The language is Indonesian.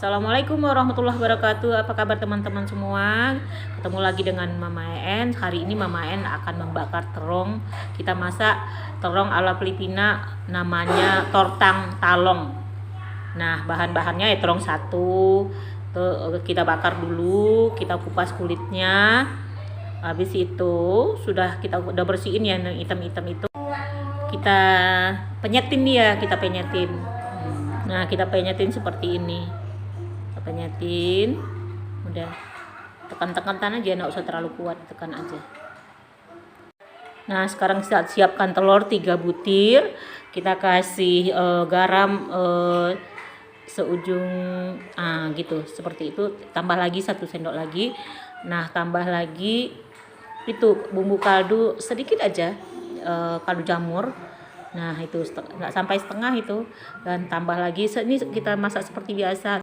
Assalamualaikum warahmatullahi wabarakatuh. Apa kabar teman-teman semua? Ketemu lagi dengan Mama En. Hari ini Mama En akan membakar terong. Kita masak terong ala Filipina, namanya tortang talong. Nah, bahan-bahannya ya terong satu. Kita bakar dulu, kita kupas kulitnya. Habis itu kita udah bersihin ya yang hitam-hitam itu. Kita penyetin dia, kita penyetin. Nah, kita penyetin seperti ini. Penyetin, udah tekan-tekan aja, nggak usah terlalu kuat, tekan aja. Nah, sekarang kita siapkan telur 3 butir, kita kasih garam seujung gitu, seperti itu. Tambah lagi 1 sendok lagi. Nah, tambah lagi itu bumbu kaldu sedikit aja, kaldu jamur. Nah, itu nggak sampai setengah itu, dan tambah lagi, ini kita masak seperti biasa.